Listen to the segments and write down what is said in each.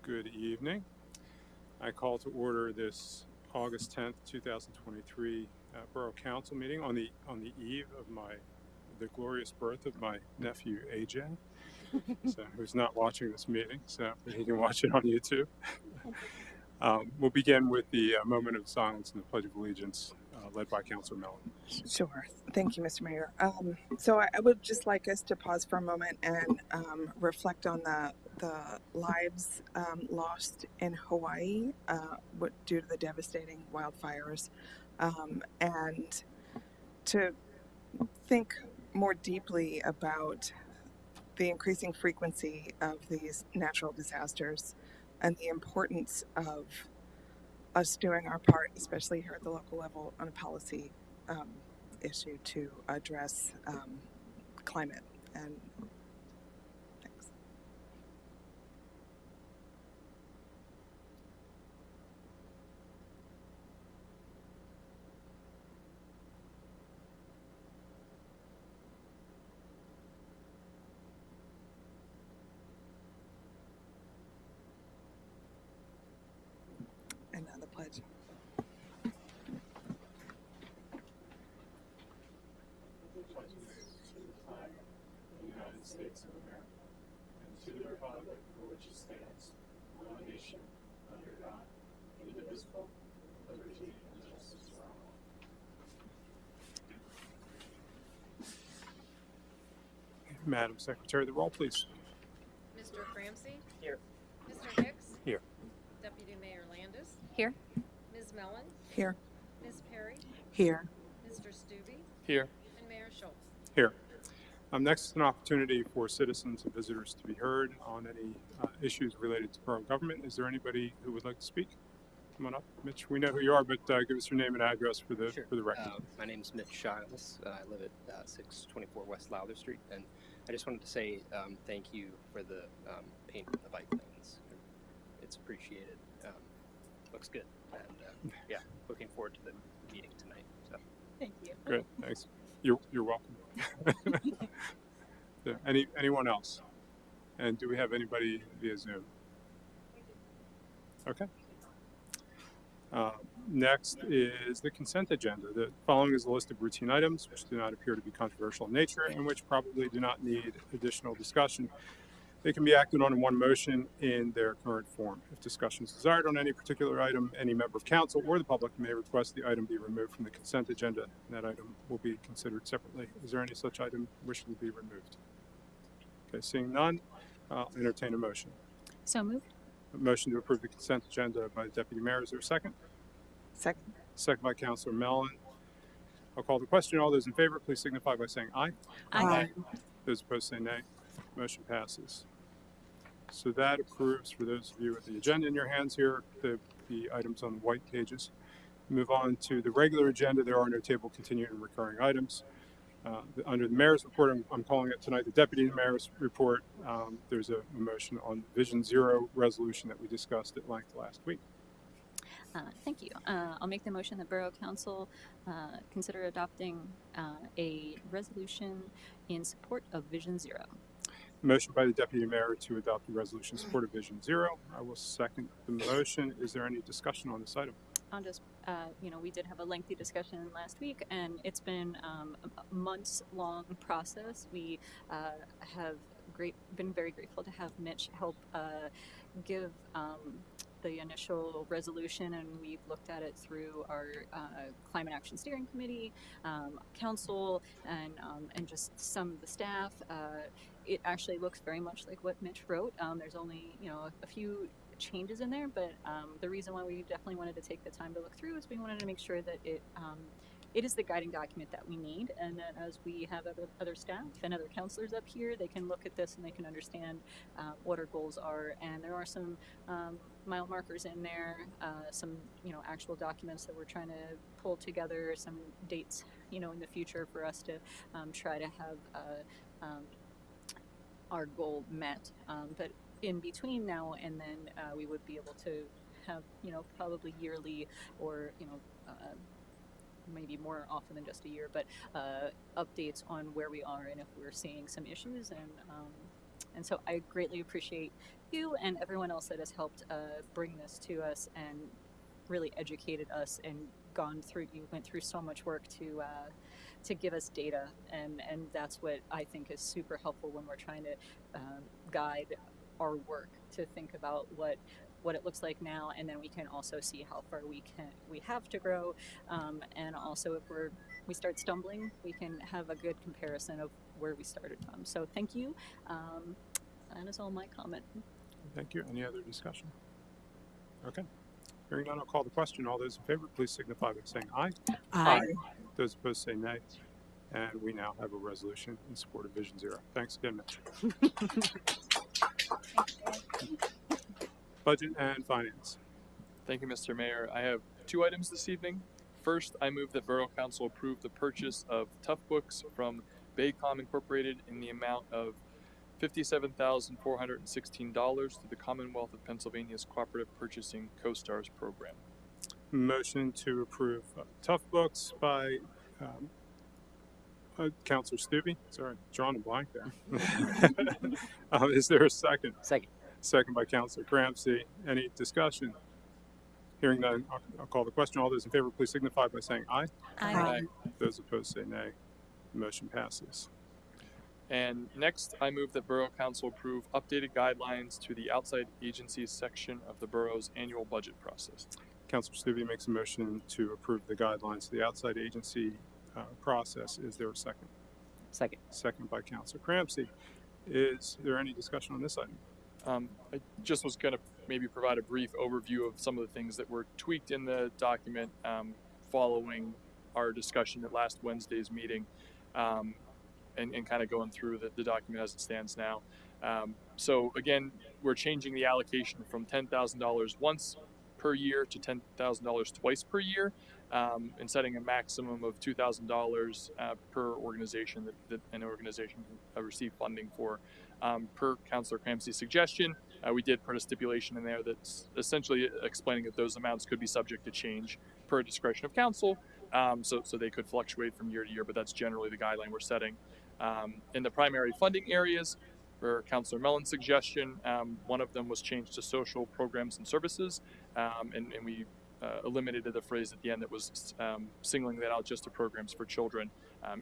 Good evening. I call to order this August 10th, 2023 Borough Council meeting on the eve of the glorious birth of my nephew AJ, who's not watching this meeting, so he can watch it on YouTube. We'll begin with the moment of silence and the Pledge of Allegiance, led by Councilor Mellon. Sure. Thank you, Mr. Mayor. So I would just like us to pause for a moment and reflect on the lives lost in Hawaii due to the devastating wildfires, and to think more deeply about the increasing frequency of these natural disasters and the importance of us doing our part, especially here at the local level on a policy issue to address climate and things. And now the pledge. United States of America, and to the republic for which it stands, one nation, under God, indivisible, liberty and justice for all. Madam Secretary, the roll, please. Mr. Ramsey? Here. Mr. Hicks? Here. Deputy Mayor Landis? Here. Ms. Mellon? Here. Ms. Perry? Here. Mr. Stubbe? Here. And Mayor Schultz. Here. Next is an opportunity for citizens and visitors to be heard on any issues related to borough government. Is there anybody who would like to speak? Come on up. Mitch, we know who you are, but give us your name and address for the record. My name is Mitch Shiles. I live at 624 West Lowther Street, and I just wanted to say thank you for the paint on the bike lanes. It's appreciated. Looks good, and yeah, looking forward to the meeting tonight. So Thank you. Great, thanks. You're welcome. Anyone else? And do we have anybody via Zoom? Okay. Next is the consent agenda. The following is a list of routine items which do not appear to be controversial in nature and which probably do not need additional discussion. They can be acted on in one motion in their current form. If discussion is desired on any particular item, any member of council or the public may request the item be removed from the consent agenda, and that item will be considered separately. Is there any such item wishing to be removed? Okay, seeing none, I'll entertain a motion. So moved. A motion to approve the consent agenda by the Deputy Mayor. Is there a second? Second. Second by Councilor Mellon. I'll call the question. All those in favor, please signify by saying aye. Aye. Those opposed say nay. Motion passes. So that approves, for those of you with the agenda in your hands here, the items on the white pages. Move on to the regular agenda. There are no table continuing and recurring items. Under the mayor's report, I'm calling it tonight the deputy mayor's report. There's a motion on Vision Zero resolution that we discussed at length last week. Thank you. I'll make the motion that Borough Council consider adopting a resolution in support of Vision Zero. Motion by the deputy mayor to adopt the resolution in support of Vision Zero. I will second the motion. Is there any discussion on this item? I'll just, we did have a lengthy discussion last week, and it's been a months-long process. We have been very grateful to have Mitch help give the initial resolution, and we've looked at it through our Climate Action Steering Committee, council, and just some of the staff. It actually looks very much like what Mitch wrote. There's only, a few changes in there, but the reason why we definitely wanted to take the time to look through is we wanted to make sure that it is the guiding document that we need, and that as we have other staff and other counselors up here, they can look at this and they can understand what our goals are. And there are some mile markers in there, some actual documents that we're trying to pull together, some dates in the future for us to try to have our goal met. But in between now and then, we would be able to have probably yearly or maybe more often than just a year, but updates on where we are and if we're seeing some issues, And so I greatly appreciate you and everyone else that has helped bring this to us and really educated us and you went through so much work to give us data, and that's what I think is super helpful when we're trying to guide our work, to think about what it looks like now, and then we can also see how far we have to grow, and also if we start stumbling, we can have a good comparison of where we started from. So thank you. That is all my comment. Thank you. Any other discussion? Okay. Hearing none, I'll call the question. All those in favor, please signify by saying aye. Aye. Those opposed say nay. And we now have a resolution in support of Vision Zero. Thanks again, Mitch. Budget and Finance. Thank you, Mr. Mayor. I have 2 items this evening. First, I move that Borough Council approve the purchase of Tough Books from Baycom Incorporated in the amount of $57,416 through the Commonwealth of Pennsylvania's Cooperative Purchasing Co-Stars program. Motion to approve Tough Books by Councilor Stubbe. Sorry, drawing a blank there. Is there a second? Second. Second by Councilor Cramsey. Any discussion? Hearing none, I'll call the question. All those in favor, please signify by saying aye. Aye. Those opposed say nay. The motion passes. And next, I move that Borough Council approve updated guidelines to the outside agencies section of the borough's annual budget process. Councilor Stubbe makes a motion to approve the guidelines to the outside agency process. Is there a second? Second. Second by Councilor Cramsey. Is there any discussion on this item? I just was going to maybe provide a brief overview of some of the things that were tweaked in the document following our discussion at last Wednesday's meeting, and kind of going through the document as it stands now. So again, we're changing the allocation from $10,000 once per year to $10,000 twice per year, and setting a maximum of $2,000 per organization that an organization can receive funding for. Per Councilor Cramsey's suggestion, we did put a stipulation in there that's essentially explaining that those amounts could be subject to change per discretion of council, so they could fluctuate from year to year, but that's generally the guideline we're setting. In the primary funding areas, per Councilor Mellon's suggestion, one of them was changed to social programs and services, and we eliminated the phrase at the end that was singling that out just to programs for children.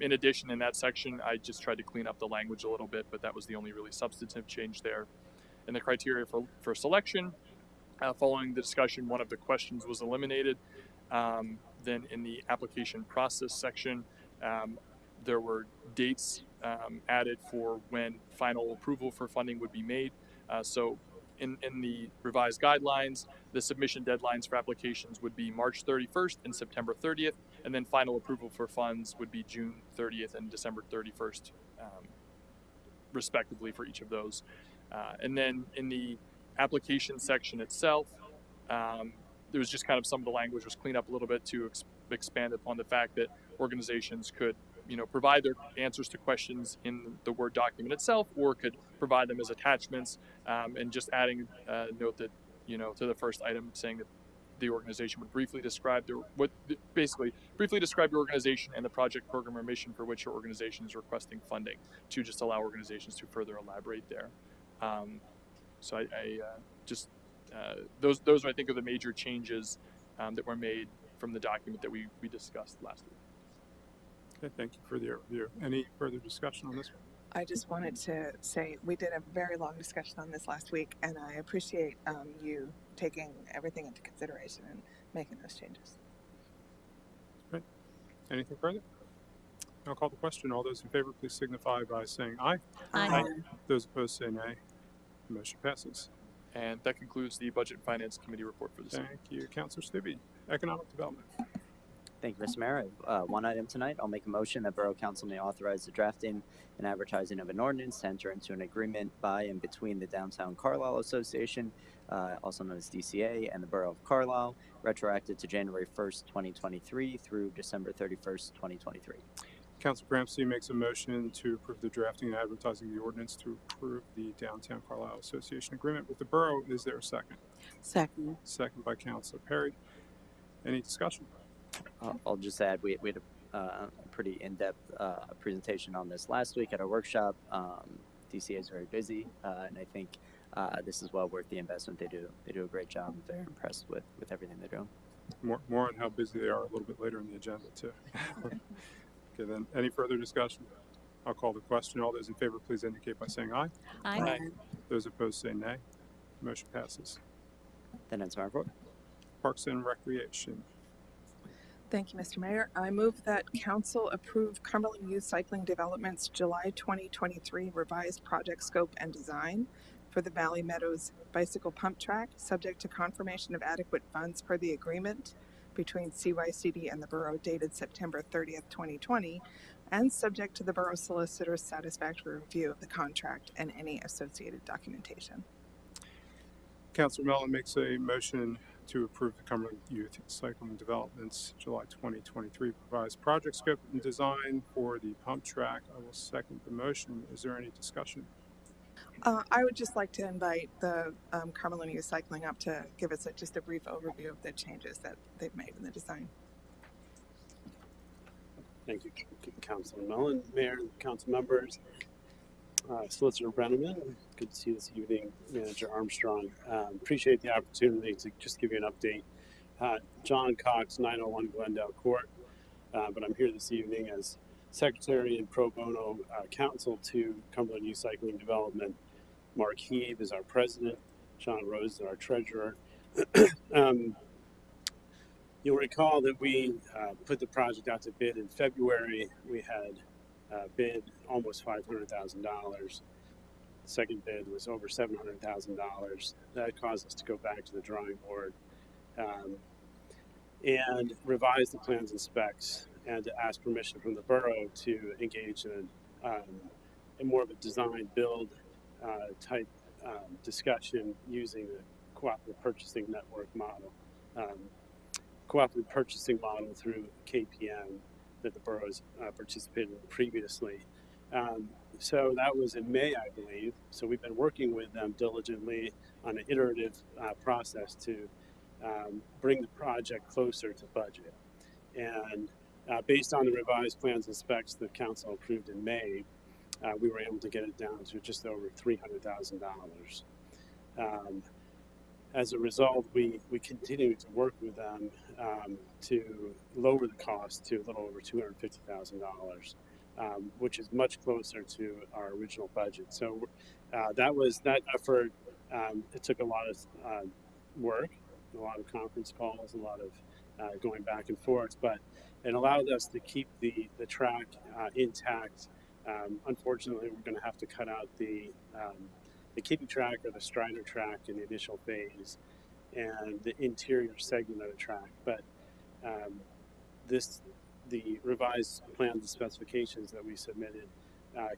In addition, in that section, I just tried to clean up the language a little bit, but that was the only really substantive change there. In the criteria for selection, following the discussion, one of the questions was eliminated. Then in the application process section, there were dates added for when final approval for funding would be made. So in the revised guidelines, the submission deadlines for applications would be March 31st and September 30th, and then final approval for funds would be June 30th and December 31st, respectively, for each of those. And then in the application section itself, there was just kind of some of the language was cleaned up a little bit to expand upon the fact that organizations could provide their answers to questions in the Word document itself, or could provide them as attachments, and just adding a note that, to the first item, saying that the organization would briefly describe the organization and the project, program, or mission for which your organization is requesting funding, to just allow organizations to further elaborate there. So I just those I think are the major changes that were made from the document that we discussed last week. Okay, thank you for the overview. Any further discussion on this one? I just wanted to say we did a very long discussion on this last week, and I appreciate you taking everything into consideration and making those changes. Great. Anything further? I'll call the question. All those in favor, please signify by saying aye. Aye. Those opposed say nay. The motion passes. And that concludes the Budget and Finance Committee report for this evening. Thank you, Councilor Stubbe. Economic Development. Thank you, Mr. Mayor. I have one item tonight. I'll make a motion that Borough Council may authorize the drafting and advertising of an ordinance to enter into an agreement by and between the Downtown Carlisle Association, also known as DCA, and the Borough of Carlisle, retroactive to January 1st, 2023 through December 31st, 2023. Councilor Cramsey makes a motion to approve the drafting and advertising of the ordinance to approve the Downtown Carlisle Association agreement with the borough. Is there a second? Second. Second by Councilor Perry. Any discussion? I'll just add we had a pretty in-depth presentation on this last week at our workshop. DCA is very busy, and I think this is well worth the investment. They do a great job. I'm very impressed with everything they're doing. More on how busy they are a little bit later in the agenda too. Okay, then any further discussion? I'll call the question. All those in favor, please indicate by saying aye. Aye. Those opposed say nay. Motion passes. Then it's my report. Parks and Recreation. Thank you, Mr. Mayor. I move that council approve Cumberland Youth Cycling Development's July 2023 revised project scope and design for the Valley Meadows bicycle pump track, subject to confirmation of adequate funds per the agreement between CYCD and the Borough dated September 30th, 2020, and subject to the Borough Solicitor's satisfactory review of the contract and any associated documentation. Councilor Mellon makes a motion to approve the Cumberland Youth Cycling Development's July 2023 revised project scope and design for the pump track. I will second the motion. Is there any discussion? I would just like to invite the Cumberland Youth Cycling up to give us just a brief overview of the changes that they've made in the design. Thank you, Councilor Mellon, Mayor, council members, Solicitor Brenneman. Good to see you this evening, Manager Armstrong. Appreciate the opportunity to just give you an update. John Cox, 901 Glendale Court, but I'm here this evening as Secretary and Pro Bono Counsel to Cumberland Youth Cycling Development. Mark Heave is our President. John Rose is our Treasurer. You'll recall that we put the project out to bid in February. We had bid almost $500,000. The second bid was over $700,000. That caused us to go back to the drawing board and revise the plans and specs and to ask permission from the borough to engage in a more of a design build type discussion using the cooperative purchasing network model. Cooperative purchasing model through KPN that the borough has participated in previously. So that was in May, I believe. So we've been working with them diligently on an iterative process to bring the project closer to budget. And based on the revised plans and specs that council approved in May, we were able to get it down to just over $300,000. As a result, we continue to work with them to lower the cost to a little over $250,000, which is much closer to our original budget. So that effort. It took a lot of work, a lot of conference calls, a lot of going back and forth, but it allowed us to keep the track intact. Unfortunately, we're going to have to cut out the keeping track or the Strider track in the initial phase and the interior segment of the track. But the revised plans and specifications that we submitted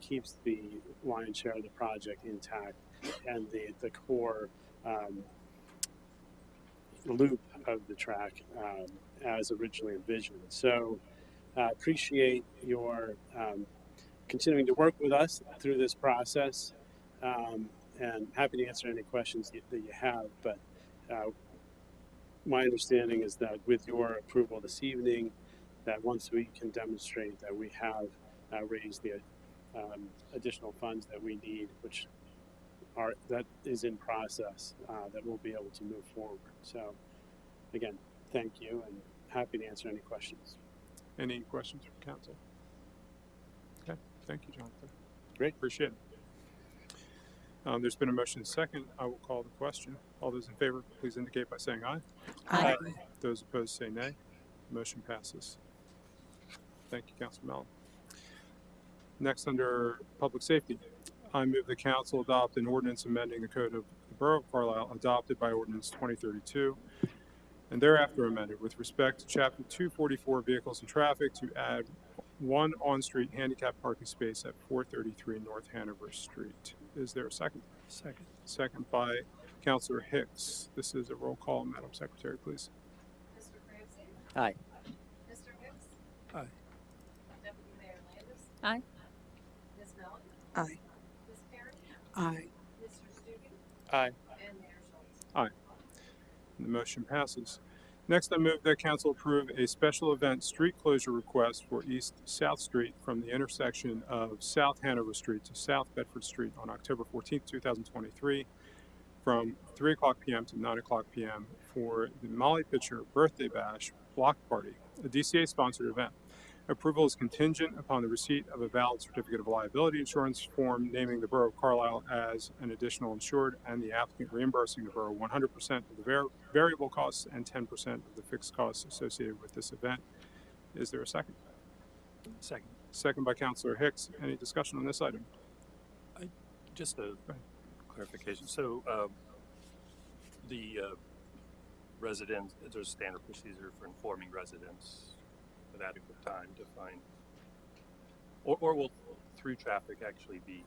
keeps the lion's share of the project intact and the core loop of the track as originally envisioned. So appreciate your continuing to work with us through this process. And happy to answer any questions that you have, but my understanding is that with your approval this evening, that once we can demonstrate that we have raised the additional funds that we need, which that is in process, that we'll be able to move forward. So again, thank you and happy to answer any questions. Any questions from council? Okay, thank you, Jonathan. Great. Appreciate it. There's been a motion and second. I will call the question. All those in favor, please indicate by saying aye. Aye. Those opposed say nay. Motion passes. Thank you, Councilor Mellon. Next, under Public Safety, I move the council adopt an ordinance amending the code of the Borough of Carlisle adopted by Ordinance 2032 and thereafter amended with respect to Chapter 244 Vehicles and Traffic to add one on-street handicap parking space at 433 North Hanover Street. Is there a second? Second. Second by Councilor Hicks. This is a roll call. Madam Secretary, please. Mr. Clancy? Aye. Mr. Hicks? Aye. Deputy Mayor Landis? Aye. Ms. Mellon? Aye. Ms. Perry? Aye. Mr. Stubing? Aye. And Mayor Schultz. The motion passes. Next, I move that council approve a special event street closure request for East South Street from the intersection of South Hanover Street to South Bedford Street on October 14th, 2023, from 3 o'clock p.m. to 9 o'clock p.m. for the Molly Pitcher Birthday Bash Block Party, a DCA-sponsored event. Approval is contingent upon the receipt of a valid certificate of liability insurance form naming the Borough of Carlisle as an additional insured and the applicant reimbursing the Borough 100% of the variable costs and 10% of the fixed costs associated with this event. Is there a second? Second. Second by Councilor Hicks. Any discussion on this item? Just a clarification. So the residents, there's a standard procedure for informing residents with adequate time to find, or will through traffic actually be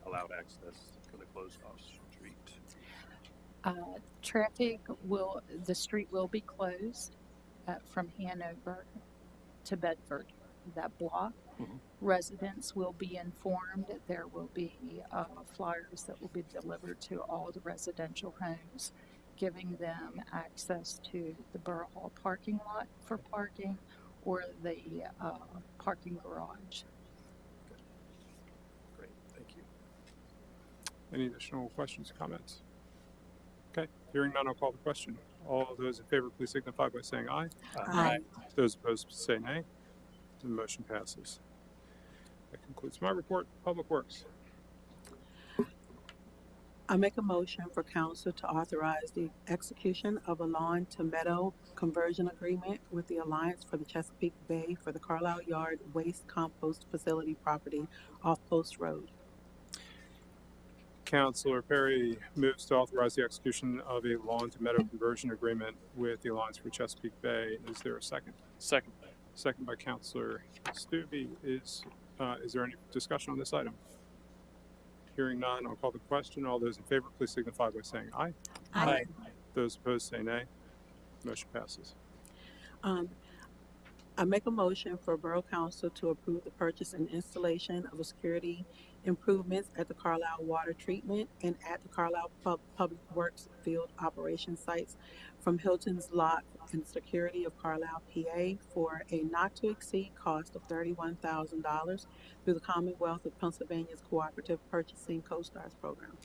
allowed access for the closed off street? The street will be closed from Hanover to Bedford, that block. Mhm. Residents will be informed. There will be flyers that will be delivered to all the residential homes, giving them access to the Borough Hall parking lot for parking or the parking garage. Great, thank you. Any additional questions or comments? Okay, hearing none, I'll call the question. All those in favor, please signify by saying aye. Aye. Those opposed, say nay. The motion passes. That concludes my report. Public Works. I make a motion for council to authorize the execution of a lawn to meadow conversion agreement with the Alliance for the Chesapeake Bay for the Carlisle Yard Waste Compost Facility property off Post Road. Councilor Perry moves to authorize the execution of a lawn to meadow conversion agreement with the Alliance for Chesapeake Bay. Is there a second? Second. Second by Councilor Stubbe. Is there any discussion on this item? Hearing none, I'll call the question. All those in favor, please signify by saying aye. Aye. Those opposed, say nay. Motion passes. I make a motion for Borough Council to approve the purchase and installation of security improvements at the Carlisle Water Treatment and at the Carlisle Public Works Field Operation Sites from Hilton's Lot and Security of Carlisle, PA for a not to exceed cost of $31,000 through the Commonwealth of Pennsylvania's Cooperative Purchasing Co-Stars Program.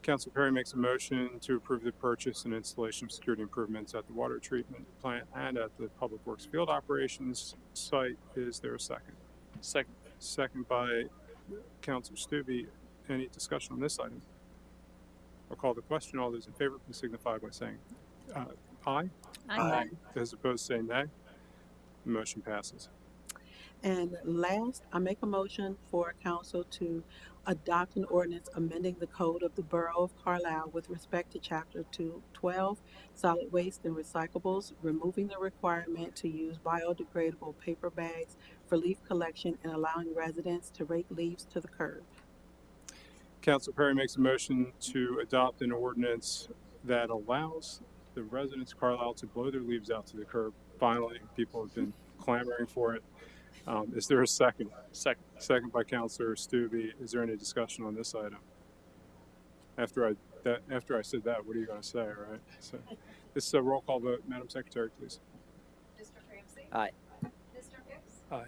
Councilor Perry makes a motion to approve the purchase and installation of security improvements at the water treatment plant and at the Public Works Field Operations site. Is there a second? Second. Second by Councilor Stubbe. Any discussion on this item? I'll call the question. All those in favor, please signify by saying aye. Aye. Those opposed, say nay. The motion passes. And last, I make a motion for council to adopt an ordinance amending the code of the Borough of Carlisle with respect to Chapter 212, solid waste and recyclables, removing the requirement to use biodegradable paper bags for leaf collection and allowing residents to rake leaves to the curb. Councilor Perry makes a motion to adopt an ordinance that allows the residents of Carlisle to blow their leaves out to the curb. Finally, people have been clamoring for it. Is there a second? Second. Second by Councilor Stubbe. Is there any discussion on this item? After I said that, what are you going to say? All right. So this is a roll call vote. Madam Secretary, please. Mr. Ramsey? Aye. Mr. Hicks? Aye.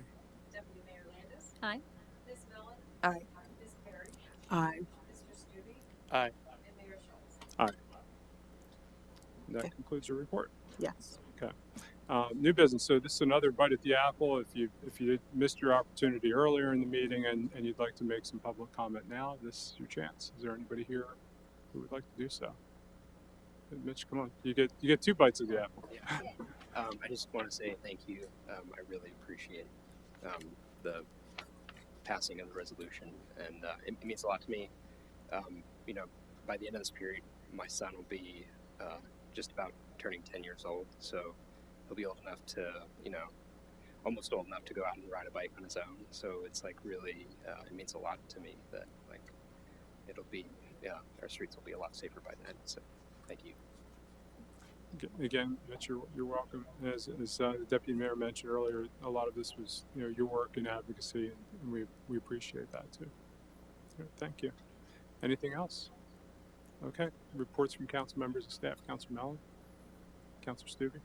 Deputy Mayor Landis? Aye. Ms. Mellon? Aye. Ms. Perry? Aye. Mr. Stubbe? Aye. And Mayor Schultz? That Okay. concludes your report. Yes. New business. So this is another bite at the apple. If you missed your opportunity earlier in the meeting and you'd like to make some public comment now, this is your chance. Is there anybody here who would like to do so? Mitch, come on. You get two bites of the apple. Yeah. I just want to say thank you. I really appreciate the passing of the resolution, and it means a lot to me. By the end of this period, my son will be just about turning 10 years old, so he'll be old enough to, almost old enough to go out and ride a bike on his own. So it's like really, it means a lot to me that it'll be, our streets will be a lot safer by then. So thank you. Again, Mitch, you're welcome. As the Deputy Mayor mentioned earlier, a lot of this was your work and advocacy, and we appreciate that too. Thank you. Anything else? Okay. Reports from council members and staff. Councilor Mellon, Councilor Stubbe.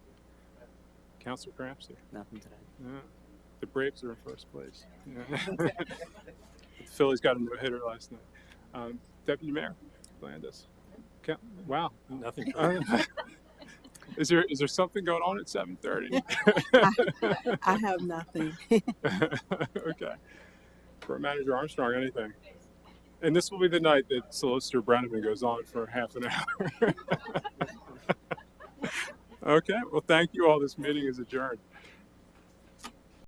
Councilor Crampsey. Nothing today. Yeah. The Braves are in first place. Yeah. The Phillies got a no-hitter last night. Deputy Mayor Blandis. Wow. Nothing. Is there something going on at 7:30? I have nothing. Okay. Borough Manager Armstrong, anything? And this will be the night that Solicitor Brenneman goes on for half an hour. Okay. Well, thank you all. This meeting is adjourned.